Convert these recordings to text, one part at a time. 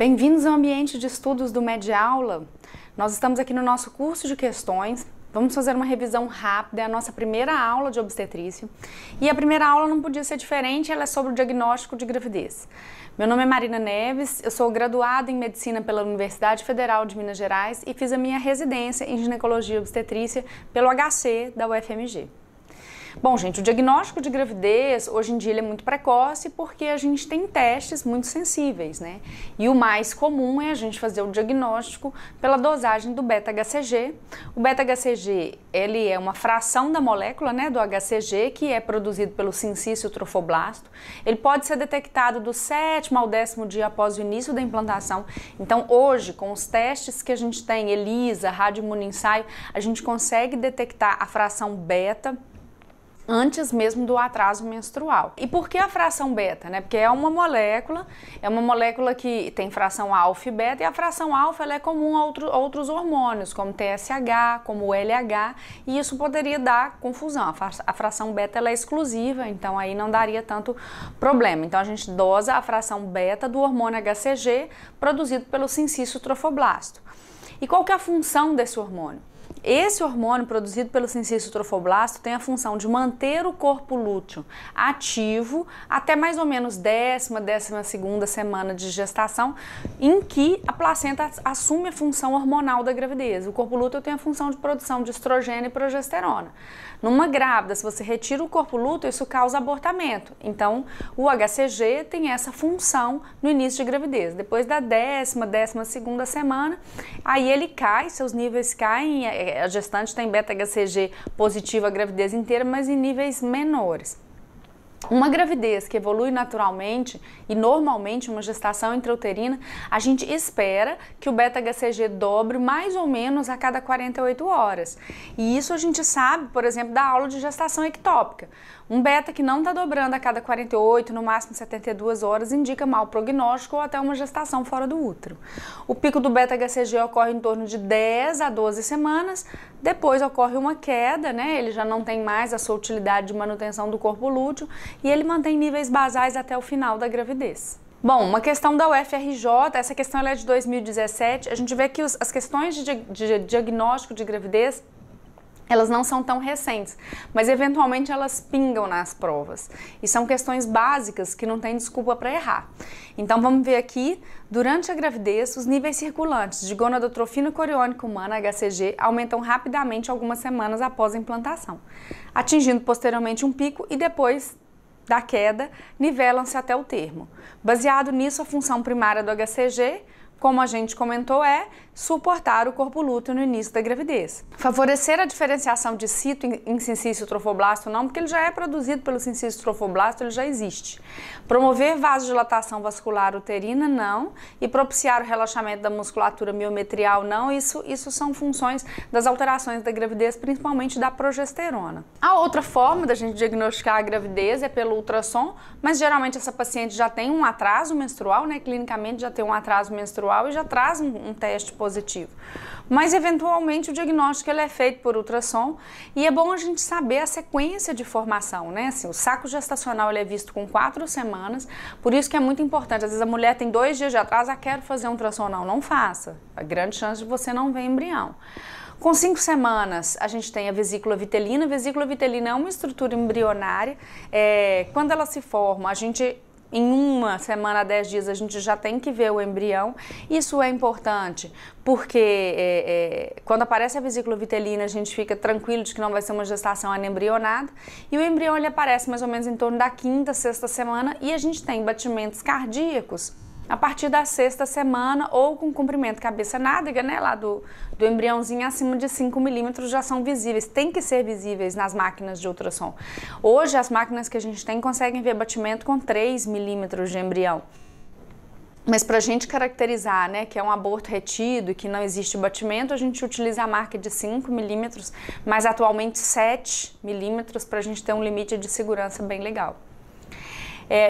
Bem-vindos ao ambiente de estudos do Mediaula. Nós estamos aqui no nosso curso de questões. Vamos fazer uma revisão rápida, é a nossa primeira aula de obstetrícia. E a primeira aula não podia ser diferente, ela é sobre o diagnóstico de gravidez. Meu nome é Marina Neves, eu sou graduada em Medicina pela Universidade Federal de Minas Gerais e fiz a minha residência em Ginecologia e Obstetrícia pelo HC da UFMG. Bom, gente, o diagnóstico de gravidez, hoje em dia, ele é muito precoce porque a gente tem testes muito sensíveis, né? E o mais comum é a gente fazer o diagnóstico pela dosagem do beta-HCG. O beta-HCG, ele é uma fração da molécula, né, do HCG, que é produzido pelo sincício trofoblasto. Ele pode ser detectado do 7º ao 10º dia após o início da implantação. Então, hoje, com os testes que a gente tem, ELISA, radioimunoensaio, a gente consegue detectar a fração beta antes mesmo do atraso menstrual. E por que a fração beta, né? Porque é uma molécula que tem fração alfa e beta, e a fração alfa ela é comum a outros hormônios, como TSH, como o LH, e isso poderia dar confusão. A fração beta ela é exclusiva, então aí não daria tanto problema. Então a gente dosa a fração beta do hormônio HCG produzido pelo sincício trofoblasto. E qual que é a função desse hormônio? Esse hormônio produzido pelo sincício trofoblasto tem a função de manter o corpo lúteo ativo até mais ou menos 10ª semana de gestação, em que a placenta assume a função hormonal da gravidez. O corpo lúteo tem a função de produção de estrogênio e progesterona. Numa grávida, se você retira o corpo lúteo, isso causa abortamento. Então, o HCG tem essa função no início de gravidez. Depois da 12ª semana, aí ele cai, seus níveis caem, a gestante tem beta-HCG positivo a gravidez inteira, mas em níveis menores. Uma gravidez que evolui naturalmente e normalmente uma gestação intrauterina, a gente espera que o beta-HCG dobre mais ou menos a cada 48 horas. E isso a gente sabe, por exemplo, da aula de gestação ectópica. Um beta que não está dobrando a cada 48, no máximo 72 horas, indica mau prognóstico ou até uma gestação fora do útero. O pico do beta-HCG ocorre em torno de 10 a 12 semanas, depois ocorre uma queda, né? Ele já não tem mais a sua utilidade de manutenção do corpo lúteo e ele mantém níveis basais até o final da gravidez. Bom, uma questão da UFRJ, essa questão ela é de 2017, a gente vê que as questões de diagnóstico de gravidez, elas não são tão recentes, mas eventualmente elas pingam nas provas. E são questões básicas que não tem desculpa para errar. Então vamos ver aqui, durante a gravidez, os níveis circulantes de gonadotrofina coriônica humana, HCG, aumentam rapidamente algumas semanas após a implantação, atingindo posteriormente um pico e depois da queda, nivelam-se até o termo. Baseado nisso, a função primária do HCG, como a gente comentou, é suportar o corpo lúteo no início da gravidez. Favorecer a diferenciação de cito em sincício trofoblasto não, porque ele já é produzido pelo sincício trofoblasto, ele já existe. Promover vasodilatação vascular uterina, não. E propiciar o relaxamento da musculatura miometrial, não. Isso são funções das alterações da gravidez, principalmente da progesterona. A outra forma da gente diagnosticar a gravidez é pelo ultrassom, mas geralmente essa paciente já tem um atraso menstrual, né? Clinicamente já tem um atraso menstrual e já traz um teste positivo. Mas eventualmente o diagnóstico ele é feito por ultrassom e é bom a gente saber a sequência de formação, né? Assim, o saco gestacional ele é visto com 4 semanas, por isso que é muito importante. Às vezes a mulher tem 2 dias de atraso, quero fazer um ultrassom, não faça. A grande chance de você não ver embrião. Com 5 semanas, a gente tem a vesícula vitelina. A vesícula vitelina é uma estrutura embrionária. Quando ela se forma, a gente em 1 semana a 10 dias a gente já tem que ver o embrião. Isso é importante porque quando aparece a vesícula vitelina a gente fica tranquilo de que não vai ser uma gestação anembrionada e o embrião ele aparece mais ou menos em torno da 5ª, 6ª semana e a gente tem batimentos cardíacos a partir da 6ª semana ou com comprimento cabeça-nádega, né, lá do embriãozinho acima de 5 milímetros já são visíveis, tem que ser visíveis nas máquinas de ultrassom. Hoje as máquinas que a gente tem conseguem ver batimento com 3 milímetros de embrião. Mas para a gente caracterizar, né, que é um aborto retido e que não existe batimento, a gente utiliza a marca de 5 milímetros, mas atualmente 7 milímetros para a gente ter um limite de segurança bem legal.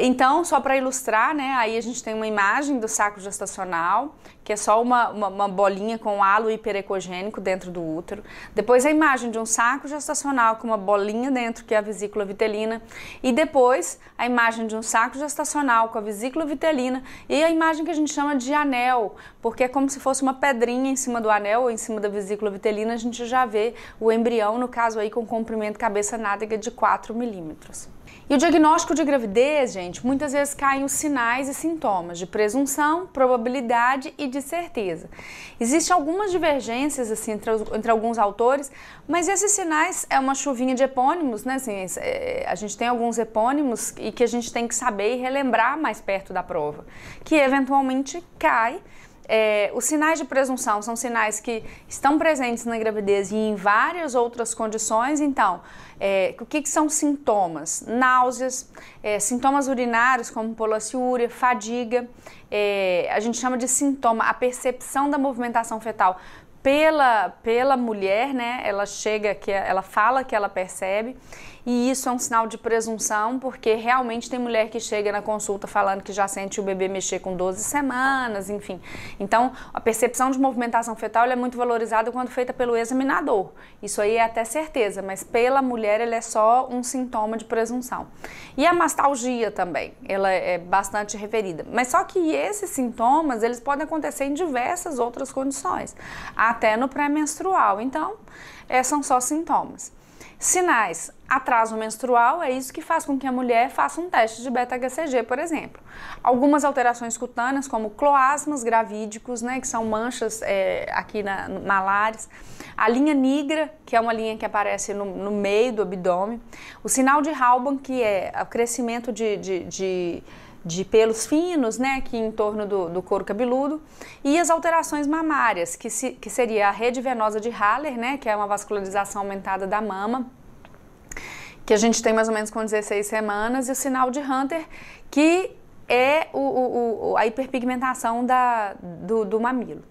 Então, só para ilustrar, né, aí a gente tem uma imagem do saco gestacional, que é só uma bolinha com halo hiperecogênico dentro do útero. Depois a imagem de um saco gestacional com uma bolinha dentro, que é a vesícula vitelina. E depois a imagem de um saco gestacional com a vesícula vitelina e a imagem que a gente chama de anel, porque é como se fosse uma pedrinha em cima do anel ou em cima da vesícula vitelina. A gente já vê o embrião, no caso aí com comprimento cabeça-nádega de 4 milímetros. E o diagnóstico de gravidez, gente, muitas vezes caem os sinais e sintomas de presunção, probabilidade e de certeza. Existem algumas divergências assim, entre alguns autores, mas esses sinais é uma chuvinha de epônimos, né? Assim, a gente tem alguns epônimos e que a gente tem que saber e relembrar mais perto da prova, que eventualmente cai. Os sinais de presunção são sinais que estão presentes na gravidez e em várias outras condições. Então, o que são sintomas? Náuseas, sintomas urinários como polaciúria, fadiga, a gente chama de sintoma, a percepção da movimentação fetal pela mulher, né? Ela fala que ela percebe, e isso é um sinal de presunção, porque realmente tem mulher que chega na consulta falando que já sente o bebê mexer com 12 semanas, enfim. Então, a percepção de movimentação fetal é muito valorizada quando feita pelo examinador. Isso aí é até certeza, mas pela mulher ele é só um sintoma de presunção. E a mastalgia também, ela é bastante referida. Mas só que esses sintomas, eles podem acontecer em diversas outras condições, até no pré-menstrual. Então, são só sintomas. Sinais: atraso menstrual, é isso que faz com que a mulher faça um teste de beta-HCG, por exemplo. Algumas alterações cutâneas, como cloasmas gravídicos, né, que são manchas aqui malares. A linha nigra, que é uma linha que aparece no meio do abdômen. O sinal de Halban, que é o crescimento de pelos finos, né, aqui em torno do couro cabeludo, e as alterações mamárias, que seria a rede venosa de Haller, né, que é uma vascularização aumentada da mama, que a gente tem mais ou menos com 16 semanas, e o sinal de Hunter, que é a hiperpigmentação do mamilo.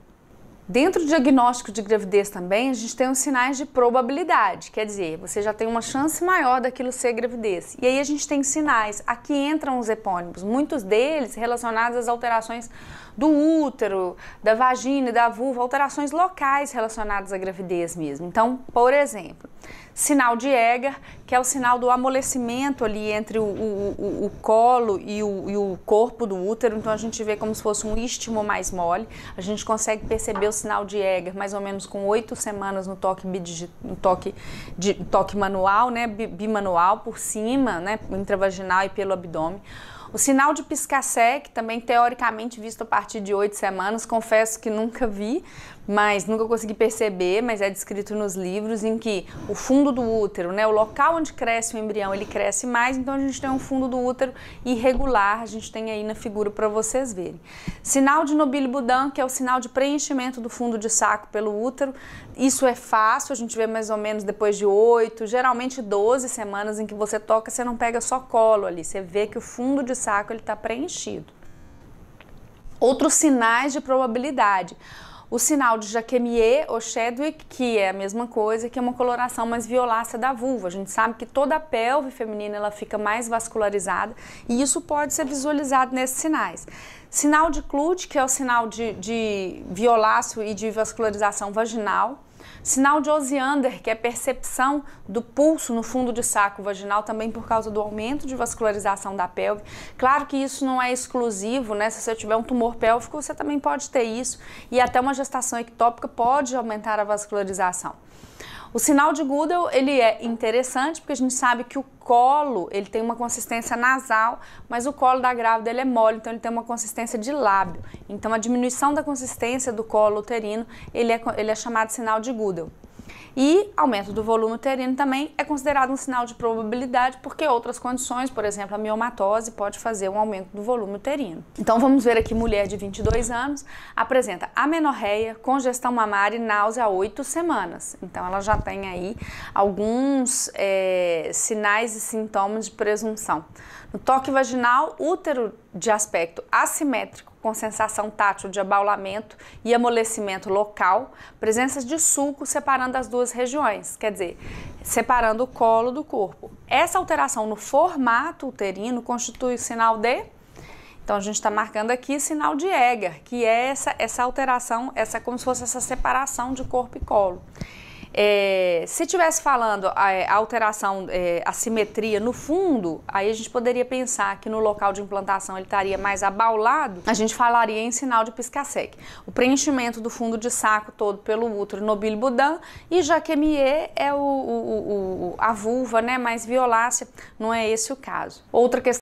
Dentro do diagnóstico de gravidez também, a gente tem os sinais de probabilidade, quer dizer, você já tem uma chance maior daquilo ser gravidez. E aí a gente tem sinais, aqui entram os epônimos, muitos deles relacionados às alterações do útero, da vagina e da vulva, alterações locais relacionadas à gravidez mesmo. Então, por exemplo, sinal de Egger, que é o sinal do amolecimento ali entre o colo e o corpo do útero. Então a gente vê como se fosse um istmo mais mole. A gente consegue perceber o sinal de Egger mais ou menos com 8 semanas no toque manual, né, bimanual por cima, né, intravaginal e pelo abdômen. O sinal de Piscasek, também teoricamente visto a partir de 8 semanas, confesso que nunca vi, mas nunca consegui perceber, mas é descrito nos livros, em que o fundo do útero, né, o local onde cresce o embrião, ele cresce mais, então a gente tem um fundo do útero irregular, a gente tem aí na figura para vocês verem. Sinal de Nobile-Boudin, que é o sinal de preenchimento do fundo de saco pelo útero, isso é fácil, a gente vê mais ou menos depois de 8, geralmente 12 semanas em que você toca, você não pega só colo ali, você vê que o fundo de saco ele está preenchido. Outros sinais de probabilidade: o sinal de Jacquemier ou Chadwick, que é a mesma coisa, que é uma coloração mais violácea da vulva. A gente sabe que toda a pelve feminina ela fica mais vascularizada e isso pode ser visualizado nesses sinais. Sinal de Clute, que é o sinal de violáceo e de vascularização vaginal. Sinal de Osiander, que é percepção do pulso no fundo de saco vaginal, também por causa do aumento de vascularização da pelve. Claro que isso não é exclusivo, né? Se você tiver um tumor pélvico, você também pode ter isso. E até uma gestação ectópica pode aumentar a vascularização. O sinal de Goodell, ele é interessante porque a gente sabe que o colo, ele tem uma consistência nasal, mas o colo da grávida ele é mole, então ele tem uma consistência de lábio. Então a diminuição da consistência do colo uterino, ele é chamado de sinal de Goodell. E aumento do volume uterino também é considerado um sinal de probabilidade, porque outras condições, por exemplo, a miomatose pode fazer um aumento do volume uterino. Então vamos ver aqui, mulher de 22 anos, apresenta amenorreia, congestão mamária e náusea há 8 semanas. Então ela já tem aí alguns sinais e sintomas de presunção. No toque vaginal, útero de aspecto assimétrico, com sensação tátil de abaulamento e amolecimento local, presença de sulco separando as duas regiões, quer dizer, separando o colo do corpo. Essa alteração no formato uterino constitui o sinal de... Então, a gente está marcando aqui sinal de Egger, que é essa alteração, como se fosse essa separação de corpo e colo. Se estivesse falando a alteração, a simetria no fundo, aí a gente poderia pensar que no local de implantação ele estaria mais abaulado, a gente falaria em sinal de Piscasek. O preenchimento do fundo de saco todo pelo útero nobile Boudin, e Jacqueminot é a vulva, né, mais violácea, não é esse o caso. Outra questão